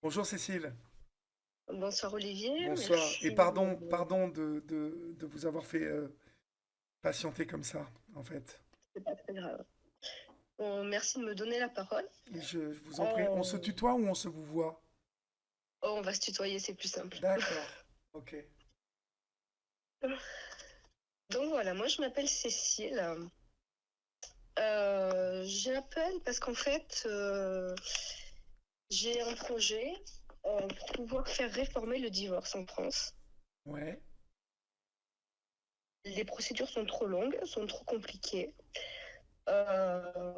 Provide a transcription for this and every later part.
Bonjour Cécile, Bonsoir Olivier, bonsoir. Et merci. pardon de vous avoir fait patienter comme ça, en fait. C'est pas très grave. Bon, merci de me donner la parole. Et je vous en prie, on se On, tutoie ou on se vous voit? on va se tutoyer, c'est plus simple. D'accord, ok. Donc voilà, moi je m'appelle Cécile. J'appelle parce qu'en fait, j'ai un projet pour pouvoir faire réformer le divorce en France. Ouais, Les procédures sont trop longues, sont trop compliquées, euh,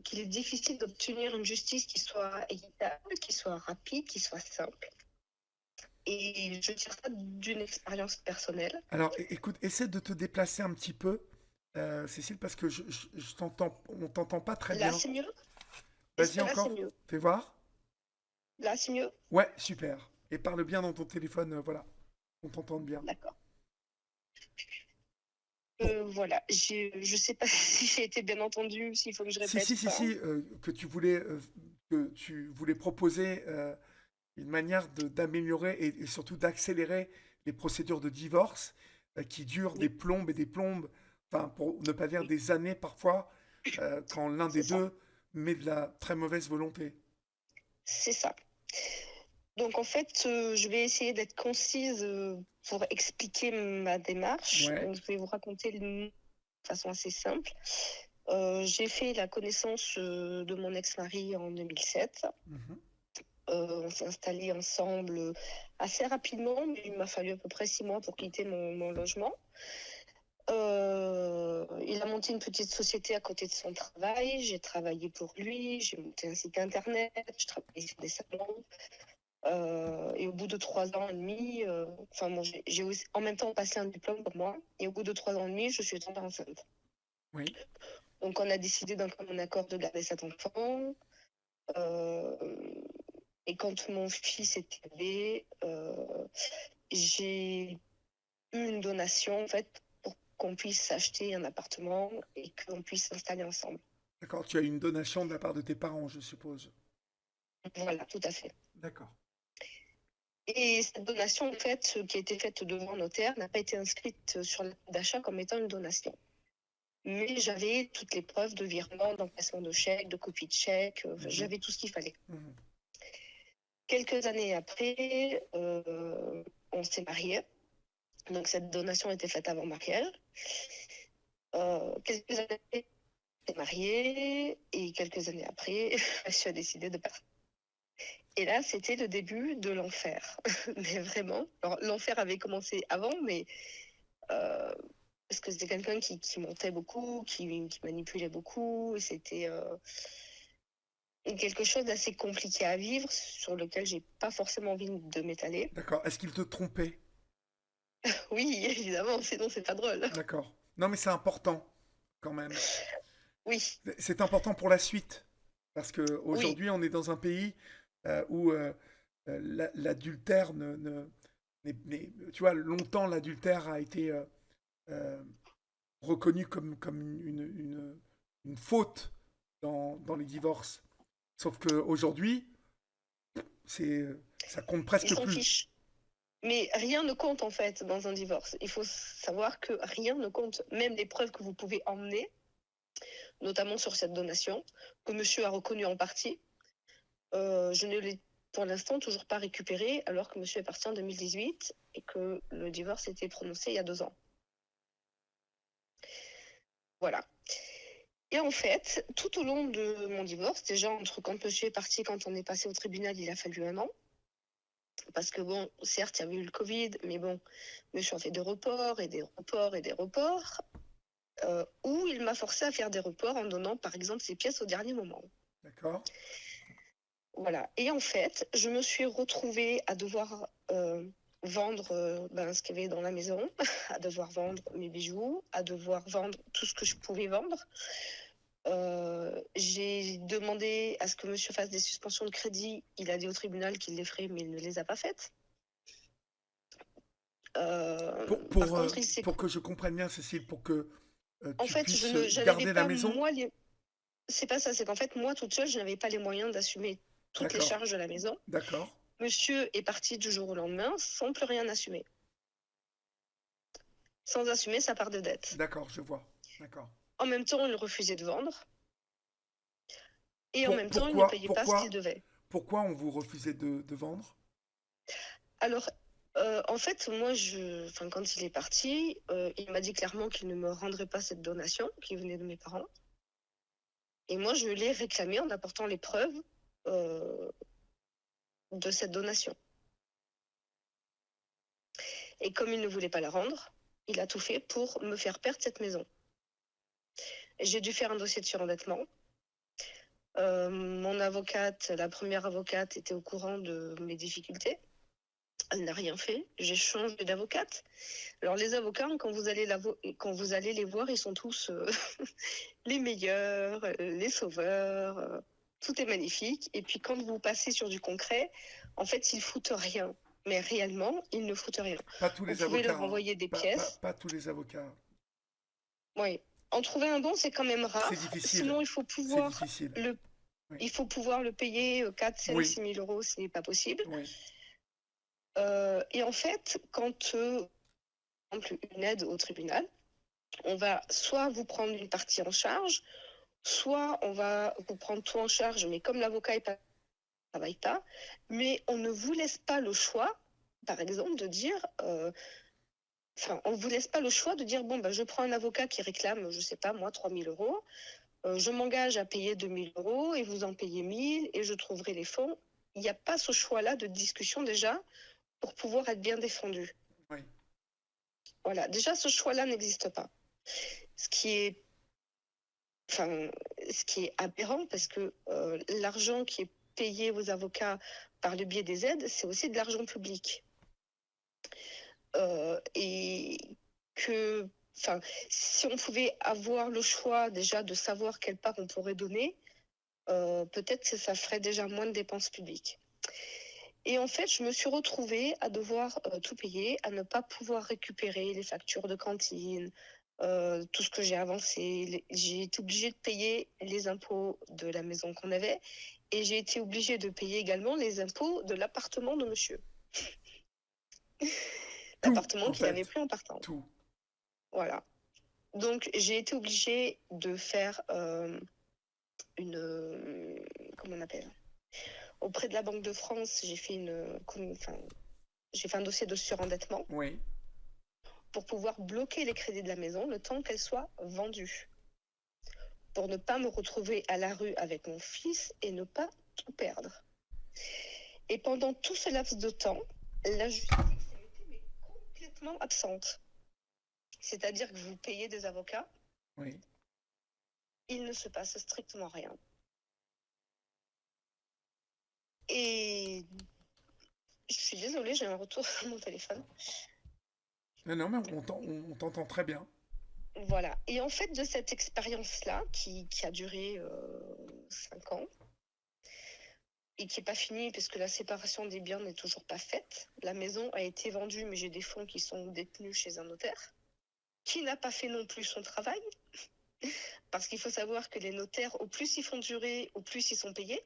qu'il est difficile d'obtenir une justice qui soit équitable, qui soit rapide, qui soit simple. Et je tire ça d'une expérience personnelle. alors écoute, essaie de te déplacer un petit peu, Cécile, parce que je t'entends, on t'entend pas très Là, bien. c'est mieux? Est-ce Vas-y que là, c'est encore, mieux? fais voir. Là, c'est mieux? Ouais, super. Et parle bien dans ton téléphone, voilà, on t'entende bien. D'accord. Pour... Voilà, je sais pas si j'ai été bien entendue, s'il faut que je répète ou pas. Que tu voulais proposer une manière d'améliorer et surtout d'accélérer les procédures de divorce qui durent des Oui, plombes et des plombes, enfin pour ne pas dire oui, des années parfois, quand l'un des c'est ça. deux met de la très mauvaise volonté. C'est ça. Donc, en fait, je vais essayer d'être concise pour expliquer ma démarche. Ouais. Donc, je vais vous raconter de façon assez simple. J'ai fait la connaissance de mon ex-mari en 2007. Mhm. On s'est installés ensemble assez rapidement, mais il m'a fallu à peu près 6 mois pour quitter mon logement. Il a monté une petite société à côté de son travail. J'ai travaillé pour lui. J'ai monté un site internet. Je travaillais sur des salons. Et au bout de 3 ans et demi, enfin bon, j'ai en même temps passé un diplôme pour moi. Et au bout de 3 ans et demi, je suis tombée enceinte. Oui. Donc on a décidé d'un commun accord de garder cet enfant. Euh, et quand mon fils est né, j'ai eu une donation en fait pour qu'on puisse s'acheter un appartement et qu'on puisse s'installer ensemble. D'accord, tu as eu une donation de la part de tes parents, je suppose. Voilà, tout à fait. D'accord. Et cette donation, en fait, qui a été faite devant notaire, n'a pas été inscrite sur l'acte d'achat comme étant une donation. Mais j'avais toutes les preuves de virement, d'encaissement de chèque, de copie de chèque, Mhm. j'avais tout ce qu'il fallait. Mhm. Quelques années après, on s'est mariés. Donc cette donation a été faite avant mariage. Quelques années après, on s'est mariés et quelques années après, je suis décidé de partir. Et là, c'était le début de l'enfer. Mais vraiment, alors, l'enfer avait commencé avant, mais euh, parce que c'était quelqu'un qui montait beaucoup, qui manipulait beaucoup. Et c'était quelque chose d'assez compliqué à vivre, sur lequel j'ai pas forcément envie de m'étaler. D'accord. Est-ce qu'il te trompait? Oui, évidemment, sinon c'est pas drôle. D'accord. Non, mais c'est important quand même. Oui, C'est important pour la suite. Parce oui, qu'aujourd'hui, on est dans un pays où l'adultère tu vois, longtemps, l'adultère a été euh, reconnu comme une faute dans les divorces. Sauf qu'aujourd'hui, c'est, ça compte ils presque s'en plus. fichent. Mais rien ne compte en fait dans un divorce. Il faut savoir que rien ne compte. Même les preuves que vous pouvez emmener, notamment sur cette donation, que monsieur a reconnu en partie, je ne l'ai pour l'instant toujours pas récupéré, alors que monsieur est parti en 2018 et que le divorce était prononcé il y a 2 ans. Voilà. Et en fait, tout au long de mon divorce, déjà entre quand monsieur est parti et quand on est passé au tribunal, il a fallu un an. Parce que bon, certes, il y avait eu le Covid, mais bon, monsieur a fait des reports et des reports et des reports, où il m'a forcé à faire des reports en donnant, par exemple, ses pièces au dernier moment. D'accord. Voilà. Et en fait, je me suis retrouvée à devoir vendre ce qu'il y avait dans la maison, à devoir vendre mes bijoux, à devoir vendre tout ce que je pouvais vendre. J'ai demandé à ce que monsieur fasse des suspensions de crédit. Il a dit au tribunal qu'il les ferait, mais il ne les a pas faites. Par contre, il s'est... Pour que je comprenne bien, Cécile, pour que En tu fait, puisses je n'avais garder la pas, maison. moi, les... C'est pas ça, c'est qu'en fait, moi, toute seule, je n'avais pas les moyens d'assumer toutes les D'accord. charges de la maison. D'accord. Monsieur est parti du jour au lendemain sans plus rien assumer. Sans assumer sa part de dette. D'accord, je vois. D'accord. En même temps, il refusait de vendre. Et en Pour- même temps, il ne pourquoi, payait pas ce qu'il pourquoi, devait. pourquoi on vous refusait de vendre? Alors, en fait, moi, quand il est parti, il m'a dit clairement qu'il ne me rendrait pas cette donation qui venait de mes parents. Et moi, je l'ai réclamée en apportant les preuves euh, de cette donation. Et comme il ne voulait pas la rendre, il a tout fait pour me faire perdre cette maison. Et j'ai dû faire un dossier de surendettement. Mon avocate, la première avocate, était au courant de mes difficultés. Elle n'a rien fait. J'ai changé d'avocate. Alors les avocats, quand vous allez les voir, ils sont tous les meilleurs, les sauveurs. Tout est magnifique. Et puis quand vous passez sur du concret, en fait, ils foutent rien. Mais réellement, ils ne foutent rien. Pas tous Vous les pouvez avocats, leur hein. envoyer des Pas, pièces. pas tous les avocats. Oui. En trouver un bon, c'est quand même C'est rare. difficile. Sinon, il faut C'est pouvoir difficile. le, Oui. il faut pouvoir le payer 4, 5, Oui. 6 000 euros, ce n'est pas possible. Oui. Et en fait, quand une aide au tribunal, on va soit vous prendre une partie en charge, soit on va vous prendre tout en charge, mais comme l'avocat ne travaille pas, mais on ne vous laisse pas le choix, par exemple, de dire, on ne vous laisse pas le choix de dire, bon, ben, je prends un avocat qui réclame, je ne sais pas, moi, 3 000 euros, je m'engage à payer 2 000 euros et vous en payez 1 000 et je trouverai les fonds. Il n'y a pas ce choix-là de discussion déjà pour pouvoir être bien défendu. Oui. Voilà, déjà, ce choix-là n'existe pas. Ce qui est aberrant parce que l'argent qui est payé aux avocats par le biais des aides, c'est aussi de l'argent public. Et que, si on pouvait avoir le choix déjà de savoir quelle part on pourrait donner, peut-être que ça ferait déjà moins de dépenses publiques. Et en fait, je me suis retrouvée à devoir tout payer, à ne pas pouvoir récupérer les factures de cantine, tout ce que j'ai avancé. J'ai été obligée de payer les impôts de la maison qu'on avait et j'ai été obligée de payer également les impôts de l'appartement de monsieur. Tout, L'appartement en qu'il avait fait. pris en partant. Tout. Voilà. Donc, j'ai été obligée de faire comment on appelle? Auprès de la Banque de France, j'ai fait un dossier de surendettement Oui. pour pouvoir bloquer les crédits de la maison le temps qu'elle soit vendue. Pour ne pas me retrouver à la rue avec mon fils et ne pas tout perdre. Et pendant tout ce laps de temps, la justice a été complètement absente. C'est-à-dire que vous payez des avocats, Oui. il ne se passe strictement rien. Et je suis désolée, j'ai un retour sur mon téléphone. Non, non, mais on t'entend très bien. Voilà. Et en fait, de cette expérience-là, qui a duré 5 ans, et qui n'est pas finie parce que la séparation des biens n'est toujours pas faite. La maison a été vendue, mais j'ai des fonds qui sont détenus chez un notaire, qui n'a pas fait non plus son travail, parce qu'il faut savoir que les notaires, au plus ils font durer, au plus ils sont payés.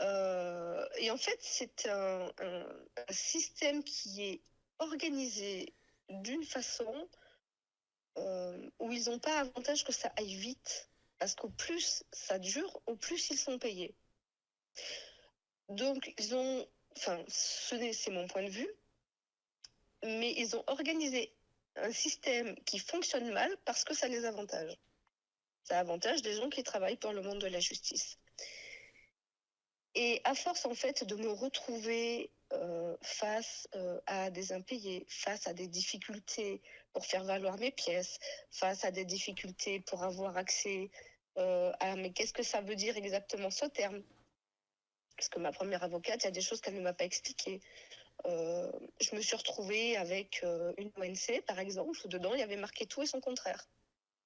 Et en fait, c'est un système qui est organisé d'une façon où ils n'ont pas avantage que ça aille vite, parce qu'au plus ça dure, au plus ils sont payés. Donc, c'est mon point de vue, mais ils ont organisé un système qui fonctionne mal parce que ça les avantage. Ça avantage des gens qui travaillent pour le monde de la justice. Et à force, en fait, de me retrouver face à des impayés, face à des difficultés pour faire valoir mes pièces, face à des difficultés pour avoir accès mais qu'est-ce que ça veut dire exactement ce terme? Parce que ma première avocate, il y a des choses qu'elle ne m'a pas expliquées. Je me suis retrouvée avec une ONC, par exemple, où dedans, il y avait marqué tout et son contraire.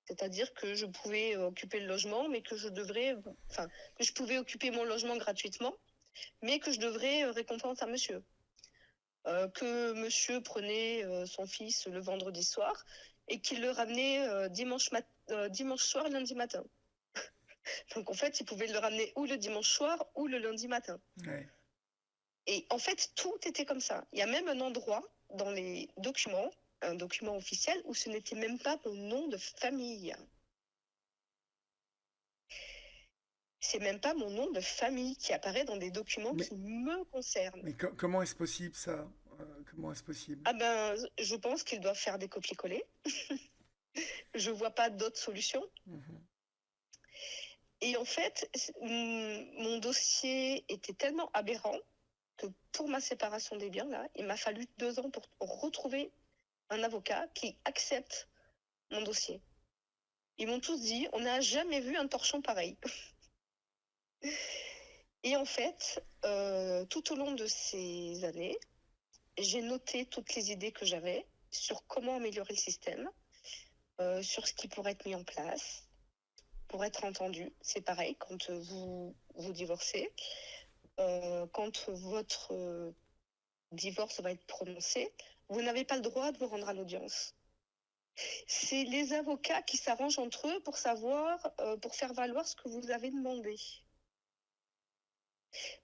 C'est-à-dire que je pouvais occuper le logement, mais que je pouvais occuper mon logement gratuitement, mais que je devrais récompense à monsieur. Que monsieur prenait son fils le vendredi soir et qu'il le ramenait dimanche soir, lundi matin. Donc en fait, il pouvait le ramener ou le dimanche soir ou le lundi matin. Ouais. Et en fait, tout était comme ça. Il y a même un endroit dans les documents, un document officiel, où ce n'était même pas mon nom de famille. C'est même pas mon nom de famille qui apparaît dans des documents Mais, qui me concernent. mais comment est-ce possible ça? Comment est-ce possible? Ah ben, je pense qu'ils doivent faire des copier-coller. Je vois pas d'autre solution. Mhm. Et en fait, mon dossier était tellement aberrant que pour ma séparation des biens, là, il m'a fallu 2 ans pour retrouver un avocat qui accepte mon dossier. Ils m'ont tous dit, on n'a jamais vu un torchon pareil. Et en fait, tout au long de ces années, j'ai noté toutes les idées que j'avais sur comment améliorer le système, sur ce qui pourrait être mis en place pour être entendu. C'est pareil quand vous divorcez. Quand votre divorce va être prononcé, vous n'avez pas le droit de vous rendre à l'audience. C'est les avocats qui s'arrangent entre eux pour savoir, pour faire valoir ce que vous avez demandé.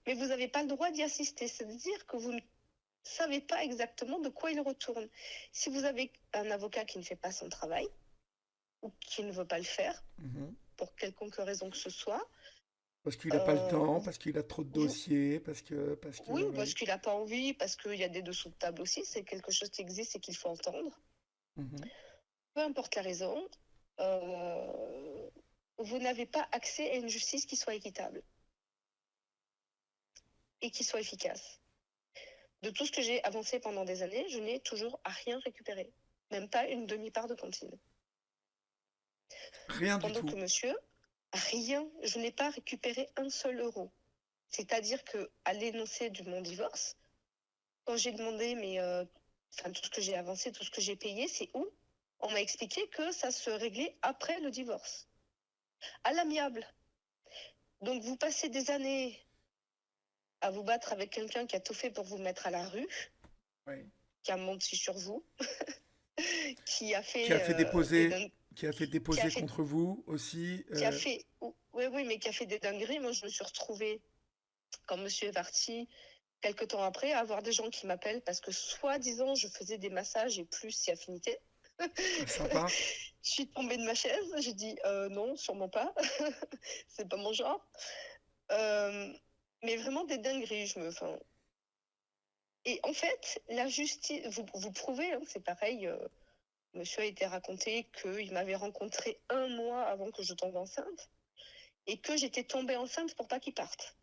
Mais vous n'avez pas le droit d'y assister, c'est-à-dire que vous ne savez pas exactement de quoi il retourne. Si vous avez un avocat qui ne fait pas son travail, ou qui ne veut pas le faire, Mhm. pour quelconque raison que ce soit, Parce qu'il n'a pas le temps, vous, parce qu'il a trop de vous, dossiers, oui, ou ouais. parce qu'il n'a pas envie, parce qu'il y a des dessous de table aussi, c'est quelque chose qui existe et qu'il faut entendre. Mhm. Peu importe la raison, euh, vous n'avez pas accès à une justice qui soit équitable et qui soit efficace. De tout ce que j'ai avancé pendant des années, je n'ai toujours à rien récupéré, même pas une demi-part de cantine. Rien du Pendant que tout. monsieur, rien, je n'ai pas récupéré un seul euro. C'est-à-dire qu'à l'énoncé de mon divorce, quand j'ai demandé tout ce que j'ai avancé, tout ce que j'ai payé, c'est où? On m'a expliqué que ça se réglait après le divorce, à l'amiable. Donc vous passez des années à vous battre avec quelqu'un qui a tout fait pour vous mettre à la rue, Ouais. qui a menti sur vous, qui a Qui a fait fait des déposer, dingueries, qui a fait qui a déposer fait, contre vous aussi. qui a fait, oui, mais qui a fait des dingueries. Moi, je me suis retrouvée quand monsieur est parti, quelques temps après, à avoir des gens qui m'appellent parce que soi-disant je faisais des massages et plus si affinité. Sympa. Je suis tombée de ma chaise, j'ai dit non, sûrement pas, c'est pas mon genre. Mais vraiment des dingueries, Et en fait, la justice, vous prouvez, hein, c'est pareil, monsieur a été raconté qu'il m'avait rencontré 1 mois avant que je tombe enceinte et que j'étais tombée enceinte pour pas qu'il parte.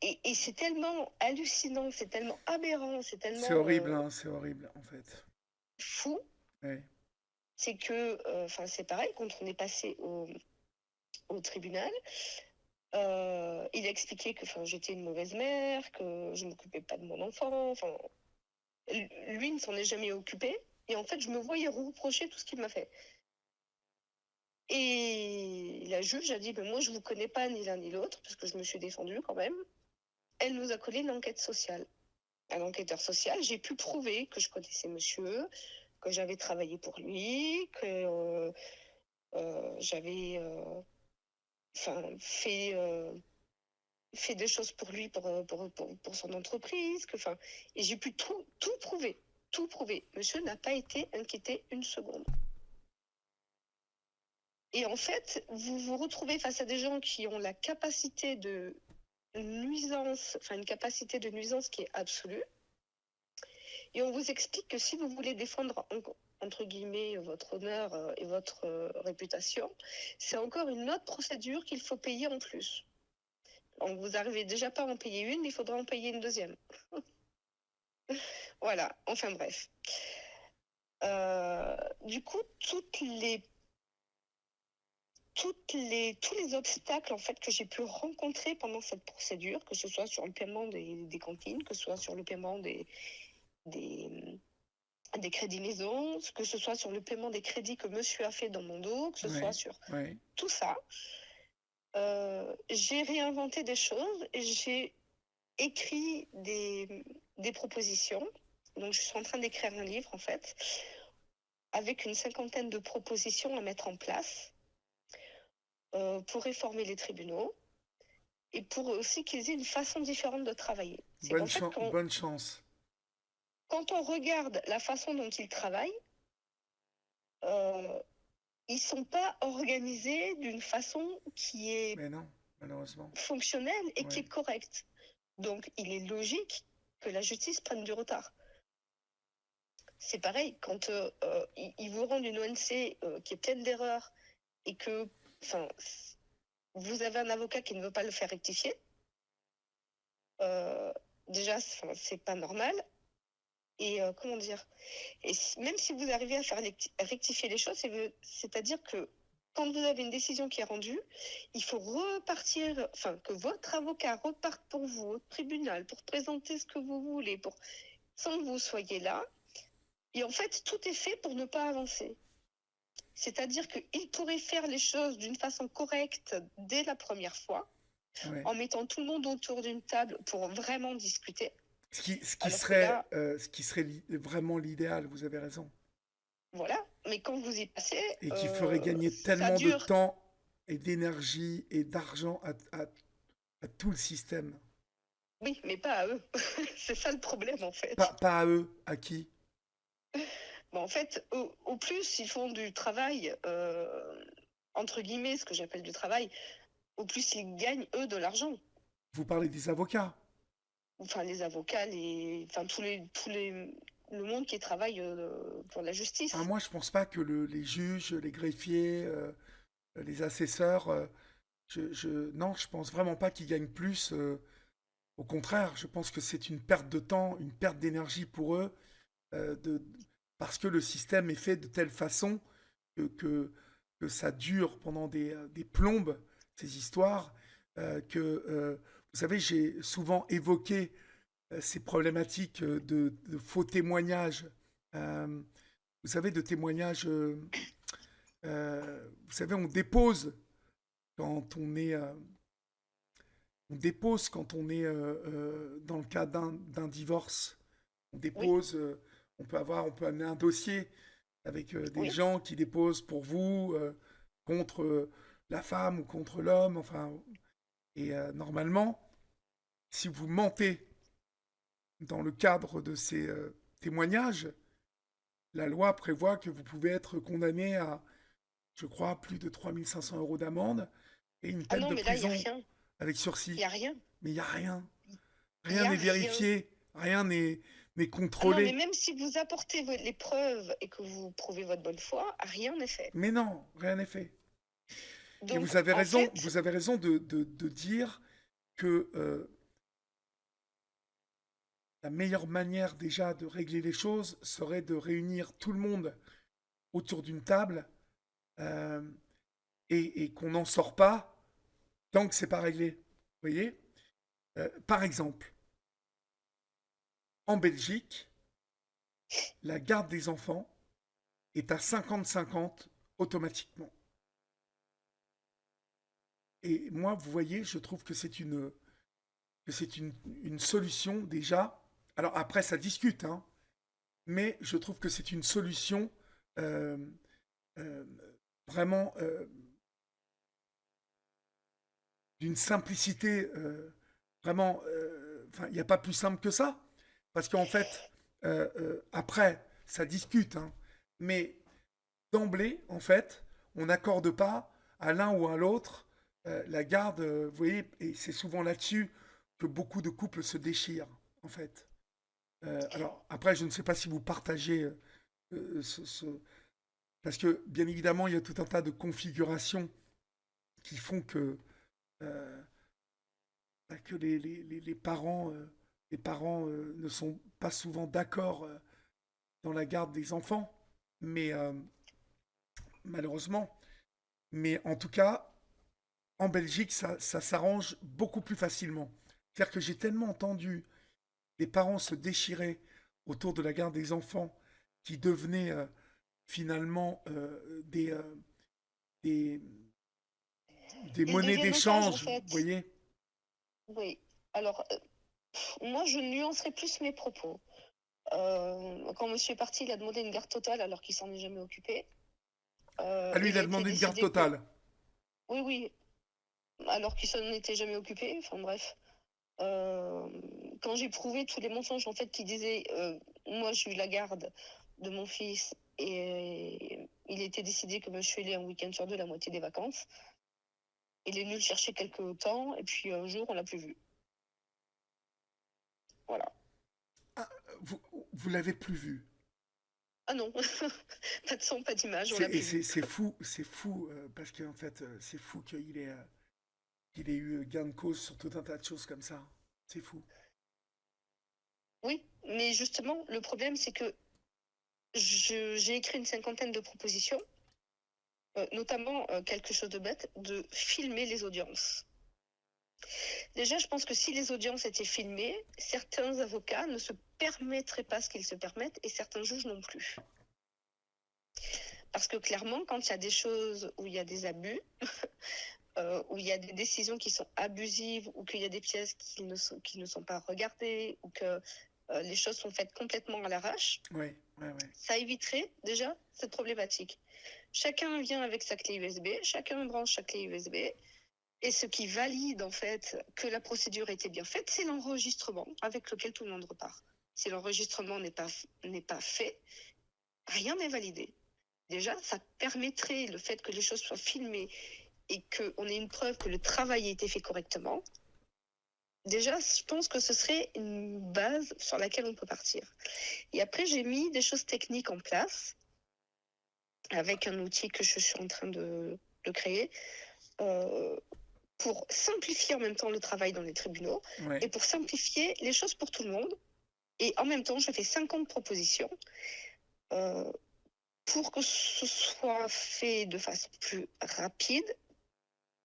Et c'est tellement hallucinant, c'est tellement aberrant, c'est C'est tellement horrible, hein, c'est horrible, en fait. fou, Ouais. c'est que, c'est pareil, quand on est passé au tribunal, il a expliqué que j'étais une mauvaise mère, que je ne m'occupais pas de mon enfant, lui ne s'en est jamais occupé, et en fait, je me voyais reprocher tout ce qu'il m'a fait. Et la juge a dit, moi, je ne vous connais pas ni l'un ni l'autre, parce que je me suis défendue quand même. Elle nous a collé une enquête sociale. Un enquêteur social, j'ai pu prouver que je connaissais monsieur, que j'avais travaillé pour lui, que j'avais fait, fait des choses pour lui, pour son entreprise. Et j'ai pu tout prouver. Tout prouver. Monsieur n'a pas été inquiété une seconde. Et en fait, vous vous retrouvez face à des gens qui ont la capacité de nuisance, une capacité de nuisance qui est absolue. Et on vous explique que si vous voulez défendre, entre guillemets, votre honneur et votre réputation, c'est encore une autre procédure qu'il faut payer en plus. Donc vous n'arrivez déjà pas à en payer une, mais il faudra en payer une deuxième. Voilà, enfin bref. Du coup, tous les obstacles en fait que j'ai pu rencontrer pendant cette procédure, que ce soit sur le paiement des cantines, que ce soit sur le paiement des crédits maison, que ce soit sur le paiement des crédits que monsieur a fait dans mon dos, que ce soit Ouais. sur Ouais. tout ça, j'ai réinventé des choses, et j'ai écrit des propositions. Donc je suis en train d'écrire un livre en fait, avec une 50aine de propositions à mettre en place pour réformer les tribunaux, et pour aussi qu'ils aient une façon différente de travailler. C'est qu'en fait, Bonne chance. quand on regarde la façon dont ils travaillent, euh, ils sont pas organisés d'une façon qui est Mais non, malheureusement. fonctionnelle et qui Ouais. est correcte. Donc, il est logique que la justice prenne du retard. C'est pareil, quand ils vous rendent une ONC qui est pleine d'erreurs et que vous avez un avocat qui ne veut pas le faire rectifier, déjà, c'est pas normal. Et comment dire, et même si vous arrivez à faire rectifier les choses, c'est-à-dire que quand vous avez une décision qui est rendue, il faut repartir, que votre avocat reparte pour vous au tribunal pour présenter ce que vous voulez, sans que vous soyez là. Et en fait, tout est fait pour ne pas avancer. C'est-à-dire qu'il pourrait faire les choses d'une façon correcte dès la première fois, Ouais. en mettant tout le monde autour d'une table pour vraiment discuter. Ce qui serait vraiment l'idéal, vous avez raison. Voilà, mais quand vous y passez, Et qui ferait gagner ça tellement de dure. temps et d'énergie et d'argent à tout le système. Oui, mais pas à eux. C'est ça le problème, en fait. Pas à eux, à qui? En fait, au plus ils font du travail, entre guillemets, ce que j'appelle du travail, au plus ils gagnent, eux, de l'argent. Vous parlez des avocats? Enfin, les avocats, le monde qui travaille pour la justice. Ah, moi, je pense pas que les juges, les greffiers, les assesseurs, non, je pense vraiment pas qu'ils gagnent plus. Au contraire, je pense que c'est une perte de temps, une perte d'énergie pour eux, parce que le système est fait de telle façon que ça dure pendant des plombes, ces histoires, vous savez, j'ai souvent évoqué ces problématiques de faux témoignages. Euh, vous savez, de témoignages. Vous savez, quand on est. On dépose quand on est dans le cas d'un divorce. On dépose. Oui. On peut amener un dossier avec des Oui. gens qui déposent pour vous contre la femme ou contre l'homme. Enfin, et normalement, si vous mentez dans le cadre de ces témoignages, la loi prévoit que vous pouvez être condamné à, je crois, plus de 3500 € d'amende et une Ah peine non, de mais là, il n'y a prison rien. avec Il sursis. n'y a rien. Mais il n'y a rien. Il n'y Rien a n'est rien. vérifié, rien n'est Ah non, mais contrôlé. même si vous apportez les preuves et que vous prouvez votre bonne foi, rien n'est fait. Mais non, rien n'est fait. Et Donc, vous avez en raison, fait, vous avez raison de dire que la meilleure manière déjà de régler les choses serait de réunir tout le monde autour d'une table euh, et qu'on n'en sort pas tant que c'est pas réglé. Vous voyez. Par exemple, en Belgique, la garde des enfants est à 50-50 automatiquement. Et moi, vous voyez, je trouve que c'est une solution déjà. Alors après, ça discute, hein, mais je trouve que c'est une solution euh, euh, vraiment d'une simplicité vraiment. Enfin, il n'y a pas plus simple que ça. Parce qu'en fait, après, ça discute, hein, mais d'emblée, en fait, on n'accorde pas à l'un ou à l'autre la garde, vous voyez, et c'est souvent là-dessus que beaucoup de couples se déchirent, en fait. Alors, après, je ne sais pas si vous partagez parce que, bien évidemment, il y a tout un tas de configurations qui font euh, que les parents ne sont pas souvent d'accord dans la garde des enfants, mais malheureusement. Mais en tout cas, en Belgique, ça s'arrange beaucoup plus facilement. C'est-à-dire que j'ai tellement entendu les parents se déchirer autour de la garde des enfants qui devenaient finalement des, des ils monnaies deviennent otages, en d'échange, vous fait. voyez. Oui. Alors, moi, je nuancerai plus mes propos. Quand monsieur est parti, il a demandé une garde totale alors qu'il s'en est jamais occupé. Ah, lui, il a demandé une garde totale. Oui, oui. alors qu'ils s'en étaient jamais occupés. Enfin bref. Euh, Quand j'ai prouvé tous les mensonges en fait qui disaient moi j'ai eu la garde de mon fils et il était décidé que je suis allée un week-end sur deux la moitié des vacances. Il est venu le chercher quelques temps et puis un jour on l'a plus vu. Voilà. Ah, vous, vous l'avez plus vu. Ah non, pas de son, pas d'image, on l'a Et plus vu. c'est fou, parce qu'en fait, c'est fou qu'il ait eu gain de cause sur tout un tas de choses comme ça. C'est fou. Oui, mais justement le problème c'est que j'ai écrit une cinquantaine de propositions, notamment quelque chose de bête, de filmer les audiences. Déjà, je pense que si les audiences étaient filmées, certains avocats ne se permettraient pas ce qu'ils se permettent et certains juges non plus. Parce que clairement, quand il y a des choses où il y a des abus, où il y a des décisions qui sont abusives, ou qu'il y a des pièces qui ne sont pas regardées, ou que les choses sont faites complètement à l'arrache, Ouais, ouais, ouais. ça éviterait déjà cette problématique. Chacun vient avec sa clé USB, chacun branche sa clé USB, et ce qui valide en fait que la procédure était bien faite, c'est l'enregistrement avec lequel tout le monde repart. Si l'enregistrement n'est pas fait, rien n'est validé. Déjà, ça permettrait le fait que les choses soient filmées et qu'on ait une preuve que le travail a été fait correctement. Déjà, je pense que ce serait une base sur laquelle on peut partir. Et après, j'ai mis des choses techniques en place avec un outil que je suis en train de créer. Pour simplifier en même temps le travail dans les tribunaux Ouais. et pour simplifier les choses pour tout le monde. Et en même temps, je fais 50 propositions pour que ce soit fait de façon plus rapide,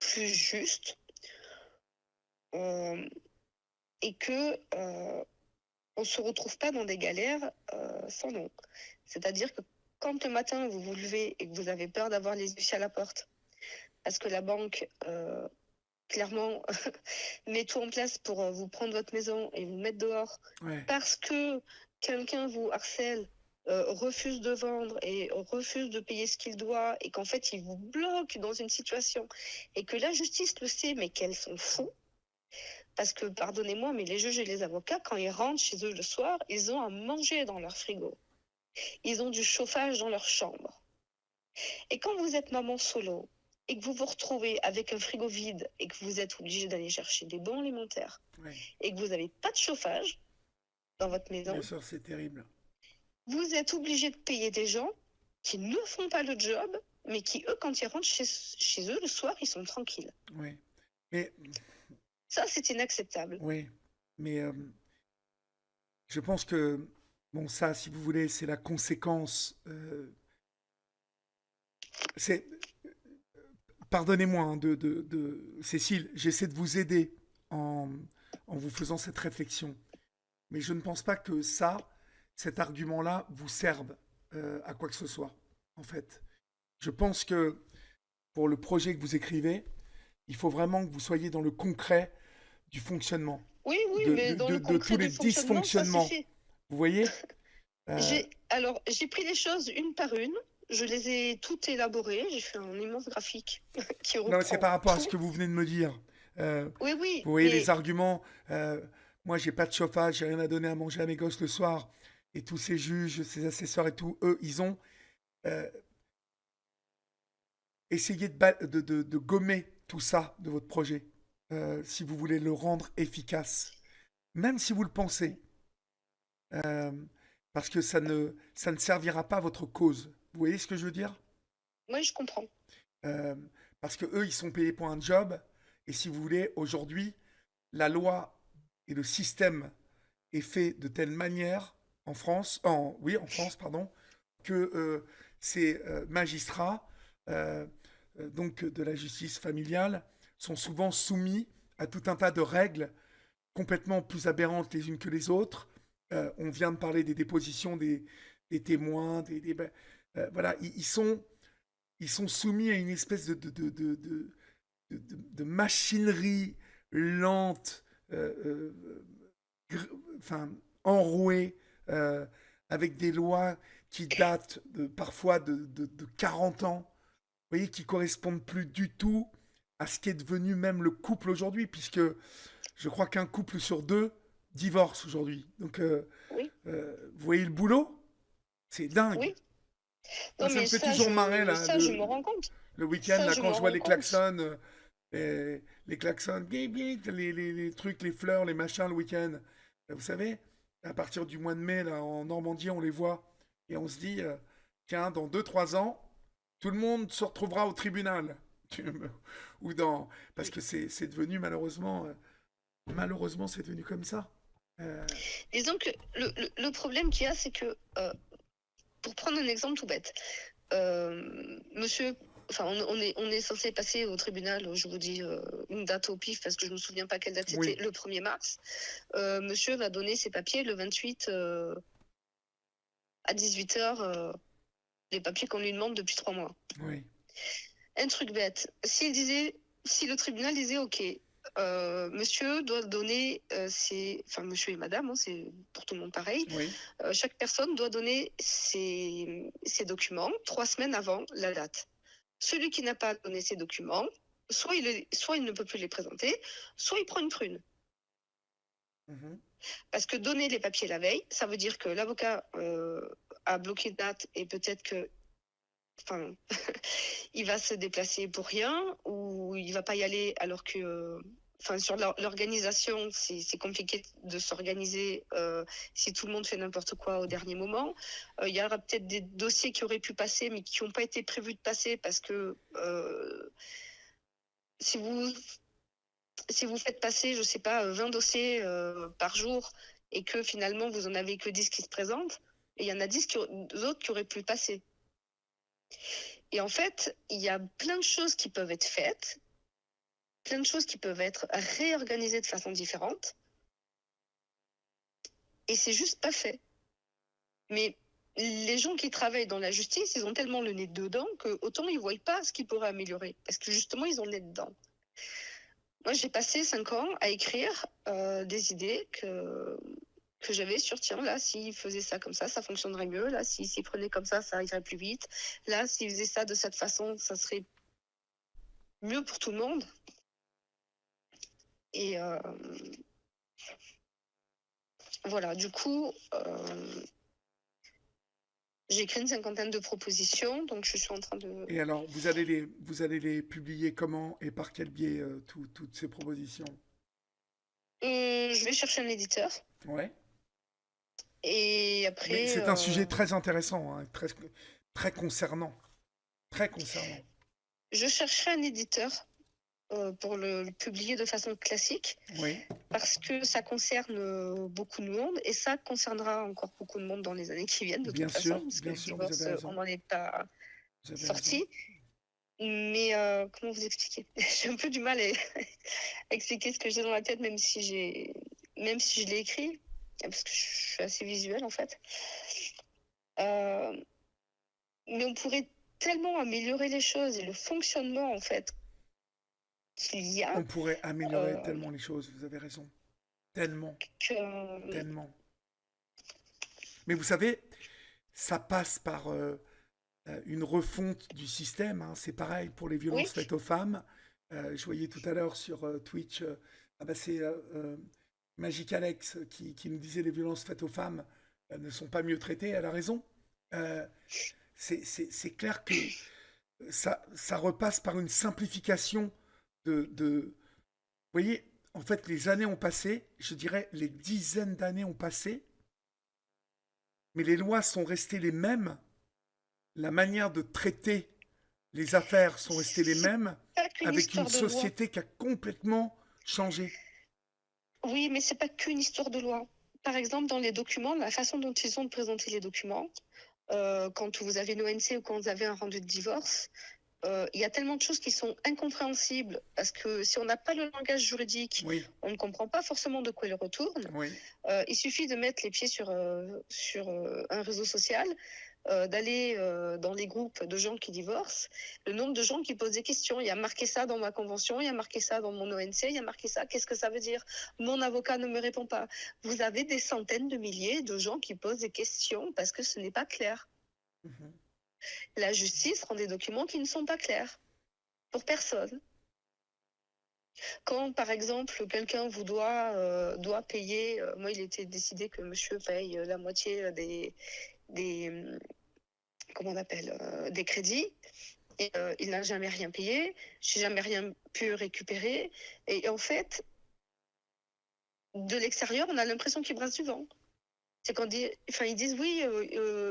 plus juste, et que on ne se retrouve pas dans des galères sans nom. C'est-à-dire que quand le matin vous vous levez et que vous avez peur d'avoir les huissiers à la porte, parce que la banque clairement met tout en place pour vous prendre votre maison et vous mettre dehors, Ouais. parce que quelqu'un vous harcèle, refuse de vendre et refuse de payer ce qu'il doit, et qu'en fait il vous bloque dans une situation, et que la justice le sait, mais qu'elles sont fous, parce que, pardonnez-moi, mais les juges et les avocats, quand ils rentrent chez eux le soir, ils ont à manger dans leur frigo. Ils ont du chauffage dans leur chambre. Et quand vous êtes maman solo, et que vous vous retrouvez avec un frigo vide, et que vous êtes obligé d'aller chercher des bons alimentaires, Ouais. et que vous n'avez pas de chauffage dans votre maison, Bien sûr, c'est terrible. vous êtes obligé de payer des gens qui ne font pas le job, mais qui, eux, quand ils rentrent chez eux le soir, ils sont tranquilles. Ouais. Mais, Ça, c'est inacceptable. ouais. Mais je pense que, bon, ça, si vous voulez, c'est la conséquence. C'est, pardonnez-moi, hein, Cécile, j'essaie de vous aider en, en vous faisant cette réflexion. Mais je ne pense pas que cet argument-là, vous serve à quoi que ce soit, en fait. Je pense que pour le projet que vous écrivez, il faut vraiment que vous soyez dans le concret du fonctionnement, Oui, oui, mais dans le de tous concret les du fonctionnement, ça s'est dysfonctionnements. fait. Vous voyez. Euh, J'ai pris les choses une par une, je les ai toutes élaborées, j'ai fait un immense graphique qui non, c'est reprend par rapport à ce tout. que vous venez de me dire. Euh, Oui, oui, vous voyez les mais arguments. Moi, j'ai pas de chauffage, j'ai rien à donner à manger à mes gosses le soir. Et tous ces juges, ces assesseurs et tout, eux, ils ont euh, essayé de gommer tout ça de votre projet, si vous voulez le rendre efficace, même si vous le pensez, euh, parce que ça ne servira pas à votre cause. Vous voyez ce que je veux dire? moi je comprends. Euh, Parce que eux, ils sont payés pour un job, et si vous voulez, aujourd'hui, la loi et le système est fait de telle manière oui, en France, pardon, que ces magistrats, euh, donc de la justice familiale, sont souvent soumis à tout un tas de règles complètement plus aberrantes les unes que les autres. On vient de parler des dépositions des témoins, voilà, ils sont soumis à une espèce de machinerie lente, enfin, enrouée, avec des lois qui datent parfois de 40 ans, vous voyez, qui correspondent plus du tout à ce qui est devenu même le couple aujourd'hui, puisque je crois qu'un couple sur deux divorce aujourd'hui. Donc, Oui, vous voyez le boulot? C'est dingue. oui. Moi, Non, ça me mais fait toujours marrer, là, ça, je me rends compte. le week-end, Ça, là, je quand me je vois rends les compte. klaxons, les klaxons, bing, bing, les trucs, les fleurs, les machins le week-end. Vous savez, à partir du mois de mai, là, en Normandie, on les voit. Et on se dit, tiens, dans 2 3 ans, tout le monde se retrouvera au tribunal. Ou dans... Parce que c'est devenu, malheureusement, c'est devenu comme ça. Euh, Disons que le problème qu'il y a, c'est que, pour prendre un exemple tout bête, monsieur, enfin, on est censé passer au tribunal, je vous dis une date au pif parce que je ne me souviens pas quelle date c'était, oui, le 1er mars. Monsieur va donner ses papiers le 28 à 18h, les papiers qu'on lui demande depuis 3 mois. oui. Un truc bête, si le tribunal disait OK, monsieur doit donner enfin monsieur et madame, hein, c'est pour tout le monde pareil, Oui. chaque personne doit donner ses documents 3 semaines avant la date. Celui qui n'a pas donné ses documents, soit il ne peut plus les présenter, soit il prend une prune. Mhm. Parce que donner les papiers la veille, ça veut dire que l'avocat a bloqué de date et peut-être que, enfin, il va se déplacer pour rien ou il va pas y aller alors que, enfin, sur l'organisation, c'est compliqué de s'organiser si tout le monde fait n'importe quoi au dernier moment. Il y aura peut-être des dossiers qui auraient pu passer mais qui n'ont pas été prévus de passer parce que si vous faites passer, je sais pas, 20 dossiers par jour et que finalement vous en avez que 10 qui se présentent, et il y en a 10 autres qui auraient pu passer. Et en fait, il y a plein de choses qui peuvent être faites, plein de choses qui peuvent être réorganisées de façon différente, et c'est juste pas fait. Mais les gens qui travaillent dans la justice, ils ont tellement le nez dedans que autant ils voient pas ce qu'ils pourraient améliorer, parce que justement ils ont le nez dedans. Moi, j'ai passé 5 ans à écrire des idées que j'avais sur, tiens, là, s'il faisait ça comme ça fonctionnerait mieux. Là, s'il s'y prenait comme ça irait plus vite. Là, s'il faisait ça de cette façon, ça serait mieux pour tout le monde. Et voilà, du coup, j'ai écrit une 50aine de propositions, donc je suis en train de... Et alors, vous allez les publier comment et par quel biais, toutes ces propositions? Je vais chercher un éditeur. Ouais. Et Mais après, c'est un sujet très intéressant, hein, très, très concernant. Très concernant. je chercherai un éditeur pour le publier de façon classique, Oui, parce que ça concerne beaucoup de monde et ça concernera encore beaucoup de monde dans les années qui viviennent de toute façon, parce que bien le sûr, vous divorce, avez on raison. n'en est pas Vous avez raison. sorti. Mais comment vous expliquer? J'ai un peu du mal à expliquer ce que j'ai dans la tête, même si je l'ai écrit, parce que je suis assez visuelle en fait. Mais on pourrait tellement améliorer les choses et le fonctionnement en fait qu'il y a On pourrait améliorer euh, tellement les choses, vous avez raison. Tellement, que tellement. Mais vous savez, ça passe par une refonte du système, hein. C'est pareil pour les oui, violences faites aux femmes. Je voyais tout à l'heure sur Twitch, ah bah c'est Magic Alex qui nous disait les violences faites aux femmes ne sont pas mieux traitées. Elle a raison. Euh, c'est clair que ça repasse par une simplification de... Vous voyez, en fait, les années ont passé, je dirais les dizaines d'années ont passé, mais les lois sont restées les mêmes, la manière de traiter les affaires sont restées les c'est mêmes, pas qu'une avec une histoire de loi. société qui a complètement changé. Oui, mais c'est pas qu'une histoire de loi. Par exemple, dans les documents, la façon dont ils ont de présenter les documents, quand vous avez une ONC ou quand vous avez un rendu de divorce, il y a tellement de choses qui sont incompréhensibles parce que si on n'a pas le langage juridique, Oui, on ne comprend pas forcément de quoi il retourne. oui. Il suffit de mettre les pieds sur un réseau social, d'aller dans les groupes de gens qui divorcent, le nombre de gens qui posent des questions. Il y a marqué ça dans ma convention, il y a marqué ça dans mon ONC, il y a marqué ça, qu'est-ce que ça veut dire? Mon avocat ne me répond pas. Vous avez des centaines de milliers de gens qui posent des questions parce que ce n'est pas clair. Mhm. La justice rend des documents qui ne sont pas clairs pour personne. Quand, par exemple, quelqu'un vous doit payer, moi, il était décidé que monsieur paye la moitié des comment on appelle, des crédits. Et il n'a jamais rien payé, j'ai jamais rien pu récupérer. Et en fait, de l'extérieur, on a l'impression qu'il brasse du vent. C'est quand ils disent oui,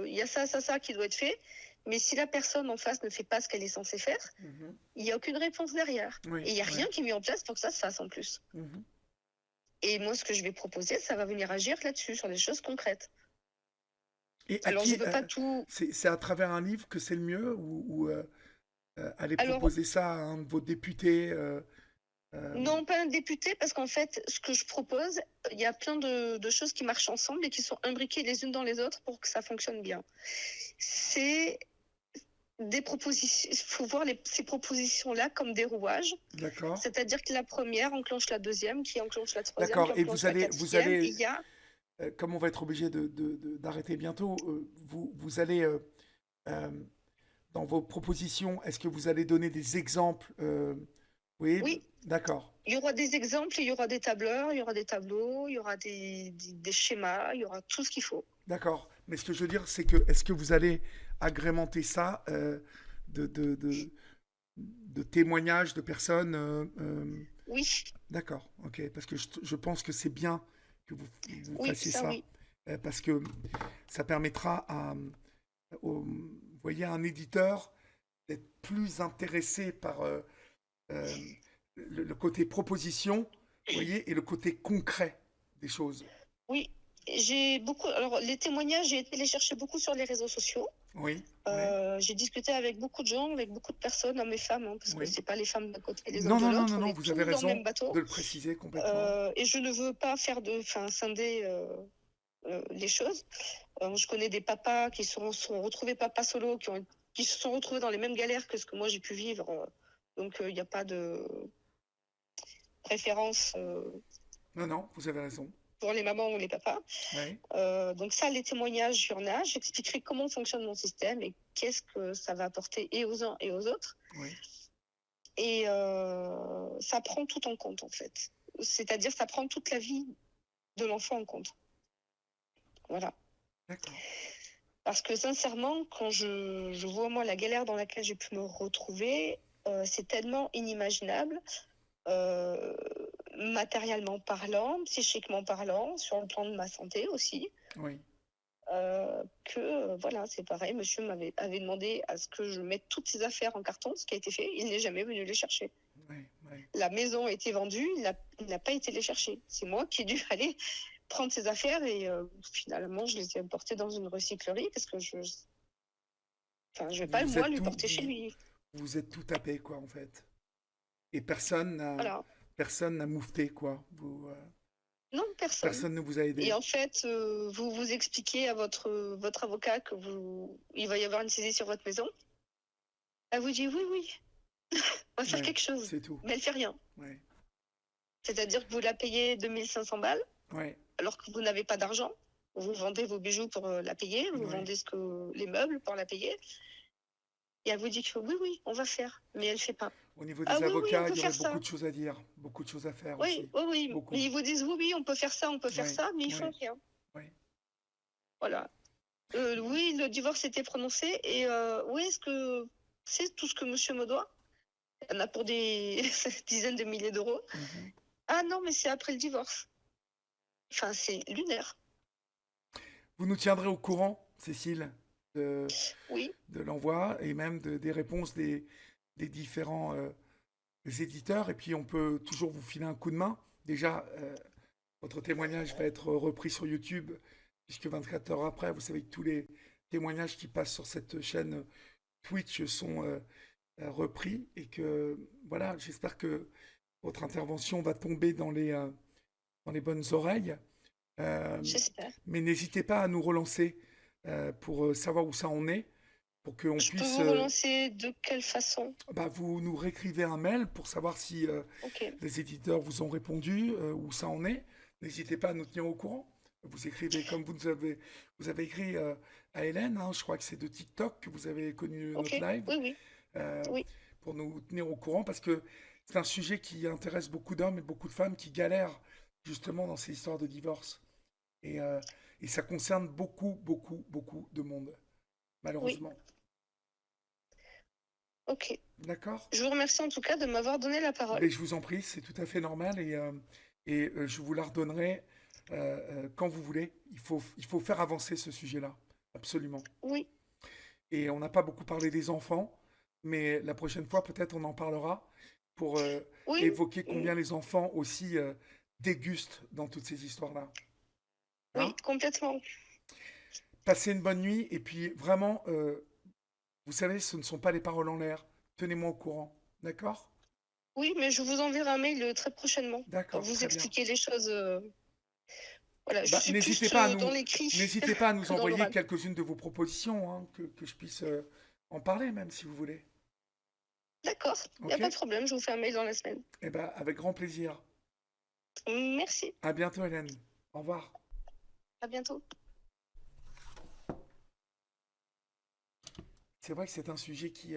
il y a ça, ça, ça qui doit être fait. Mais si la personne en face ne fait pas ce qu'elle est censée faire, Mhm. il n'y a aucune réponse derrière. Oui, Et il n'y a oui. rien qui est mis en place pour que ça se fasse en plus. Mhm. Et moi, ce que je vais proposer, ça va venir agir là-dessus, sur des choses concrètes. Et à Alors, je qui ne veux pas tout. c'est à travers un livre que c'est le mieux ou aller Alors, proposer ça à un de vos députés euh, non, pas un député, parce qu'en fait, ce que je propose, il y a plein de choses qui marchent ensemble et qui sont imbriquées les unes dans les autres pour que ça fonctionne bien. C'est des propositions, il faut voir ces propositions-là comme des rouages. D'accord. C'est-à-dire que la première enclenche la deuxième, qui enclenche la troisième, D'accord. qui Et enclenche la vous quatrième. Et allez il y a. comme on va être obligé d'arrêter bientôt, vous allez, euh, dans vos propositions, est-ce que vous allez donner des exemples oui, Oui, d'accord, il y aura des exemples, il y aura des tableurs, il y aura des tableaux, il y aura des schémas, il y aura tout ce qu'il faut. d'accord. Mais ce que je veux dire, c'est que est-ce que vous allez agrémenter ça de, de, de, de témoignages de personnes Oui, d'accord, ok. Parce que je pense que c'est bien que vous oui, fassiez ça ça. oui. Parce que ça permettra vous voyez, un éditeur d'être plus intéressé par euh, le côté proposition, vous voyez, et le côté concret des choses. Oui, j'ai beaucoup. Alors, les témoignages, j'ai été les chercher beaucoup sur les réseaux sociaux. Oui, oui, J'ai discuté avec beaucoup de gens, avec beaucoup de personnes, hommes et femmes, hein, parce que oui. c'est pas les femmes d'un côté et les hommes Non, de non, non, l'autre. non, On non, est vous avez tous dans le raison même bateau. de le préciser complètement. Et je ne veux pas scinder les choses. Je connais des papas qui sont retrouvés papas solo, qui se sont retrouvés dans les mêmes galères que ce que moi j'ai pu vivre. Donc, il n'y a pas de préférence Non, non, vous avez raison. pour les mamans ou les papas. Oui, Donc ça, les témoignages, il y en a. J'expliquerai comment fonctionne mon système et qu'est-ce que ça va apporter et aux uns et aux autres. oui, Et ça prend tout en compte, en fait. C'est-à-dire, ça prend toute la vie de l'enfant en compte. Voilà. d'accord. Parce que sincèrement, quand je vois moi la galère dans laquelle j'ai pu me retrouver, c'est tellement inimaginable, euh, matériellement parlant, psychiquement parlant, sur le plan de ma santé aussi. Oui, Voilà, c'est pareil, monsieur avait demandé à ce que je mette toutes ses affaires en carton, ce qui a été fait, il n'est jamais venu les chercher. oui, oui. La maison a été vendue, il n'a pas été les chercher. C'est moi qui ai dû aller prendre ses affaires et finalement, je les ai portées dans une recyclerie parce que je vais pas, Vous moi, êtes lui tout, porter chez lui. vous êtes tout tapé, quoi, en fait. Et Voilà. personne n'a moufté, quoi. Non, personne. Personne ne vous a Et aidé. en fait, vous expliquez à votre avocat il va y avoir une saisie sur votre maison. Elle vous dit oui, oui, on va faire Ouais, quelque chose. c'est tout. Mais elle fait rien. Ouais, C'est-à-dire que vous la payez 2500 balles, ouais, alors que vous n'avez pas d'argent. Vous vendez vos bijoux pour la payer, vous ouais. vendez les meubles pour la payer. Et elle vous dit que oui, oui, on va faire. Mais elle ne fait pas. Au niveau Ah des oui, oui, on avocats, peut il y aurait faire beaucoup ça. de choses à dire, beaucoup de choses à faire Oui, aussi. oui, oui. Beaucoup. Mais ils vous disent oui, oui, on peut faire ça, Ouais, mais ils font ouais, rien. ouais. Voilà. Oui, le divorce était prononcé. Et oui, est-ce que c'est tout ce que monsieur me doit? Il y en a pour des dizaines de milliers d'euros. Mhm. Ah non, mais c'est après le divorce. Enfin, c'est lunaire. Vous nous tiendrez au courant, Cécile, de, Oui, de l'envoi et même des réponses des différents éditeurs. Et puis, on peut toujours vous filer un coup de main. Déjà, votre témoignage va être repris sur YouTube, puisque 24 heures après, vous savez que tous les témoignages qui passent sur cette chaîne Twitch sont repris. Et que, voilà, j'espère que votre intervention va tomber dans les bonnes oreilles. Euh, j'espère. mais n'hésitez pas à nous relancer pour savoir où ça en est, pour qu'on Je peux puisse... vous relancer de quelle façon? bah, vous nous réécrivez un mail pour savoir si Ok. les éditeurs vous ont répondu, où ça en est. N'hésitez pas à nous tenir au courant. Vous écrivez comme vous avez écrit à Hélène, hein, je crois que c'est de TikTok que vous avez connu Ok. notre live, Oui, oui. euh, Oui. pour nous tenir au courant, parce que c'est un sujet qui intéresse beaucoup d'hommes et beaucoup de femmes qui galèrent justement dans ces histoires de divorce. Et, euh, et ça concerne beaucoup, beaucoup, beaucoup de monde, Oui, malheureusement. ok. D'accord? Je vous remercie en tout cas de m'avoir donné la parole. Mais je vous en prie, c'est tout à fait normal et je vous la redonnerai quand vous voulez. Il faut faire avancer ce sujet-là, absolument. Oui, Et on n'a pas beaucoup parlé des enfants, mais la prochaine fois, peut-être on en parlera pour oui, évoquer mm, combien les enfants aussi dégustent dans toutes ces histoires-là. oui, Hein? complètement. Passez une bonne nuit et puis vraiment, vous savez, ce ne sont pas les paroles en l'air. Tenez-moi au courant. D'accord? Oui, mais je vous enverrai un mail très prochainement pour D'accord, vous très bien. expliquer les choses. Voilà, je Bah, suis plus dans l'écrit n'hésitez pas à nous que dans envoyer l'oral. quelques-unes de vos propositions, hein, que je puisse en parler même si vous voulez. D'accord, il n'y a Ok? pas de problème, je vous fais un mail dans la semaine. Eh ben, avec grand plaisir. Merci, À bientôt, Hélène. Au revoir. à bientôt. C'est vrai que c'est un sujet qui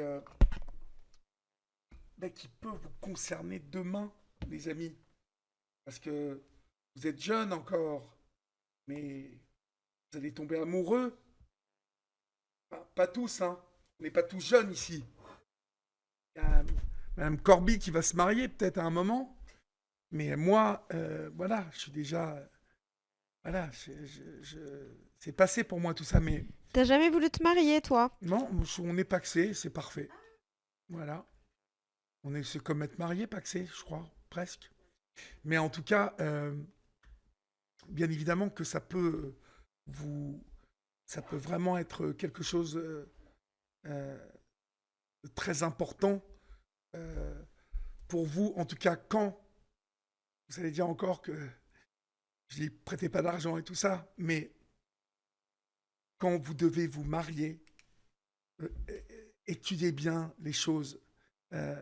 peut vous concerner demain, les amis. Parce que vous êtes jeunes encore, mais vous allez tomber amoureux. Pas tous, hein. On n'est pas tous jeunes ici. Il y a Madame Corby qui va se marier peut-être à un moment. Mais moi, voilà, je suis déjà. Voilà, c'est passé pour moi tout ça. Mais T'as jamais voulu te marier, toi? non, on est paxé, c'est parfait. Voilà. C'est comme être marié, paxé, je crois, presque. Mais en tout cas, bien évidemment que vous, ça peut vraiment être quelque chose euh, de très important euh, pour vous. En tout cas, quand vous allez dire encore que je ne prêtez pas d'argent et tout ça, mais quand vous devez vous marier, euh, étudiez bien les choses. Euh,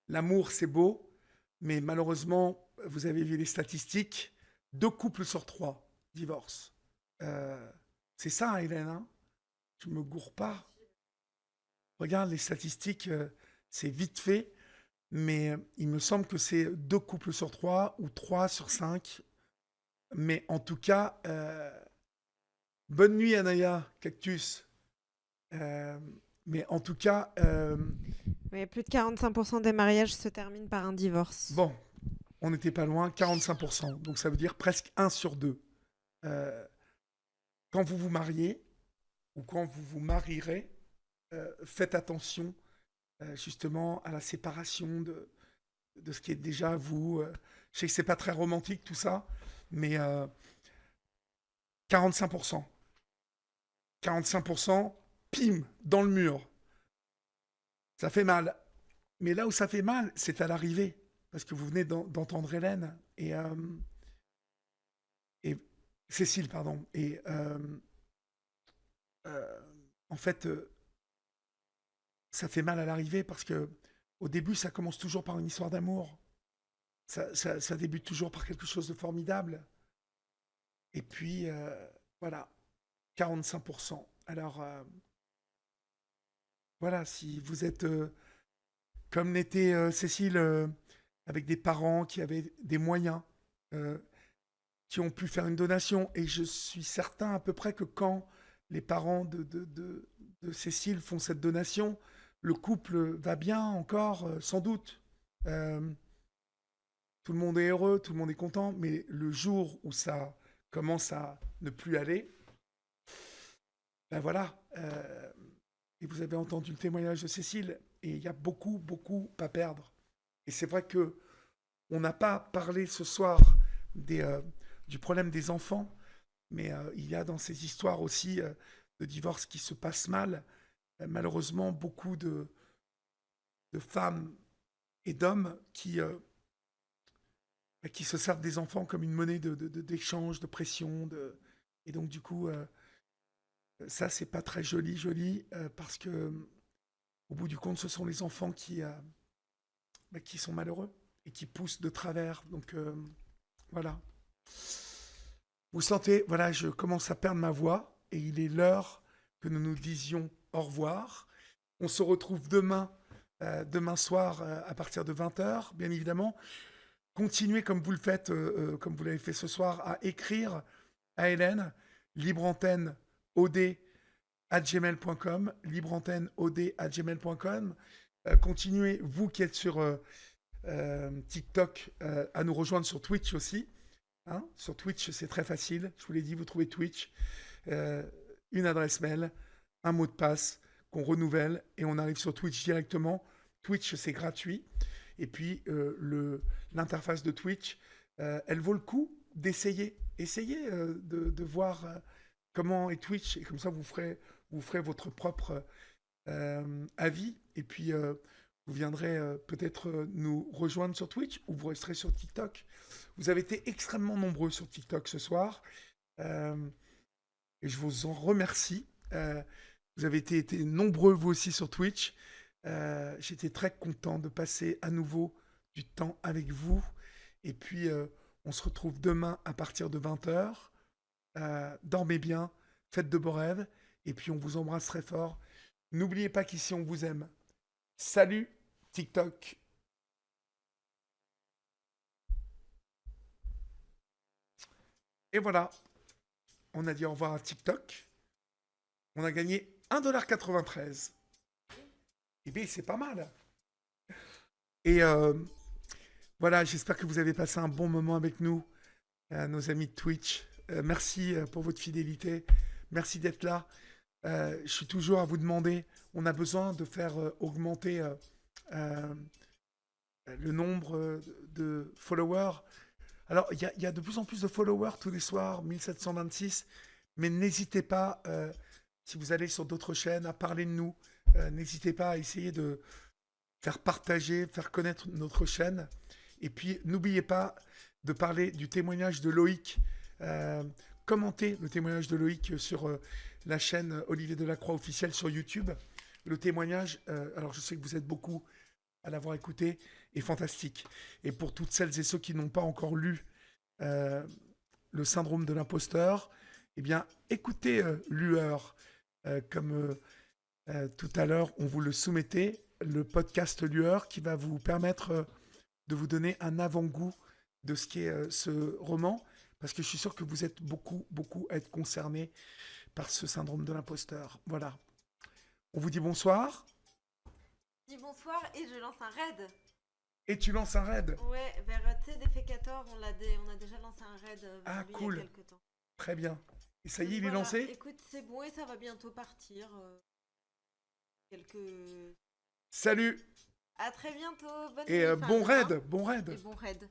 L'amour, c'est beau, mais malheureusement, vous avez vu les statistiques, 2 couples sur 3 divorcent. C'est ça, hein, Hélène, hein. Je me gourre pas. Regarde les statistiques, c'est vite fait, mais il me semble que c'est 2 couples sur 3 ou 3 sur 5. Mais en tout cas, bonne nuit, Anaya, Cactus. Euh, mais en tout cas, Oui, plus de 45% des mariages se terminent par un divorce. bon, on n'était pas loin, 45%. Donc ça veut dire presque 1 sur 2. Euh, Quand vous vous mariez, ou quand vous vous marierez, faites attention justement à la séparation de ce qui est déjà vous. Je sais que c'est pas très romantique tout ça, mais 45%. 45%, pim, dans le mur. Ça fait mal. Mais là où ça fait mal, c'est à l'arrivée. Parce que vous venez d'entendre Hélène et Cécile, pardon. Et euh, en fait, ça fait mal à l'arrivée parce que au début, ça commence toujours par une histoire d'amour. Ça débute toujours par quelque chose de formidable. Et puis, voilà, 45%. Alors, voilà, si vous êtes comme l'était Cécile, avec des parents qui avaient des moyens, euh, qui ont pu faire une donation, et je suis certain à peu près que quand les parents de Cécile font cette donation, le couple va bien encore, sans doute. Euh, Tout le monde est heureux, tout le monde est content, mais le jour où ça commence à ne plus aller, ben voilà. Et vous avez entendu le témoignage de Cécile, et il y a beaucoup, beaucoup à perdre. Et c'est vrai que on n'a pas parlé ce soir du problème des enfants, mais il y a dans ces histoires aussi de divorce qui se passent mal, malheureusement, beaucoup de femmes et d'hommes qui se servent des enfants comme une monnaie d'échange, de pression. Et donc, du coup, ça, c'est pas très joli, joli, parce que, au bout du compte, ce sont les enfants qui sont malheureux et qui poussent de travers. Donc, voilà. Vous sentez, voilà, je commence à perdre ma voix et il est l'heure que nous nous disions au revoir. On se retrouve demain demain soir à partir de 20h, bien évidemment. Continuez comme vous le faites, comme vous l'avez fait ce soir, à écrire à Hélène, libreantenne@gmail.com, libreantenne@gmail.com. Continuez, vous qui êtes sur TikTok, à nous rejoindre sur Twitch aussi. Hein, sur Twitch, c'est très facile. Je vous l'ai dit, vous trouvez Twitch, une adresse mail, un mot de passe qu'on renouvelle et on arrive sur Twitch directement. Twitch, c'est gratuit. Et puis, l'interface de Twitch, elle vaut le coup d'essayer. Essayez de voir comment est Twitch. Et comme ça, vous ferez votre propre avis. Et puis, vous viendrez peut-être nous rejoindre sur Twitch ou vous resterez sur TikTok. Vous avez été extrêmement nombreux sur TikTok ce soir. Et je vous en remercie. Vous avez été nombreux, vous aussi, sur Twitch. J'étais très content de passer à nouveau du temps avec vous. Et puis, on se retrouve demain à partir de 20h. Dormez bien, faites de beaux rêves. Et puis, on vous embrasse très fort. N'oubliez pas qu'ici, on vous aime. Salut, TikTok. Et voilà, on a dit au revoir à TikTok. On a gagné 1,93 $. Eh bien, c'est pas mal. Et voilà, j'espère que vous avez passé un bon moment avec nous, nos amis de Twitch. Merci pour votre fidélité. Merci d'être là. Je suis toujours à vous demander, on a besoin de faire augmenter le nombre de followers. Alors, il y a de plus en plus de followers tous les soirs, 1726. Mais n'hésitez pas, si vous allez sur d'autres chaînes, à parler de nous. N'hésitez pas à essayer de faire partager, faire connaître notre chaîne. Et puis, n'oubliez pas de parler du témoignage de Loïc. Commentez le témoignage de Loïc sur la chaîne Olivier Delacroix officielle sur YouTube. Le témoignage, alors je sais que vous êtes beaucoup à l'avoir écouté, est fantastique. Et pour toutes celles et ceux qui n'ont pas encore lu Le syndrome de l'imposteur, eh bien, écoutez Lueur, comme tout à l'heure, on vous le soumettait, le podcast Lueur qui va vous permettre de vous donner un avant-goût de ce qu'est ce roman, parce que je suis sûr que vous êtes beaucoup à être concernés par ce syndrome de l'imposteur. Voilà. On vous dit bonsoir. Je dis bonsoir et je lance un raid. Et tu lances un raid? Ouais, vers Défécator, on a déjà lancé un raid vers lui cool. il y a quelques temps. Très bien. Et ça y est, Donc il voilà, est lancé? écoute, c'est bon et ça va bientôt partir. Salut. À très bientôt. Bonne Et nuit, enfin, bon demain. raid, bon raid. Et bon raid.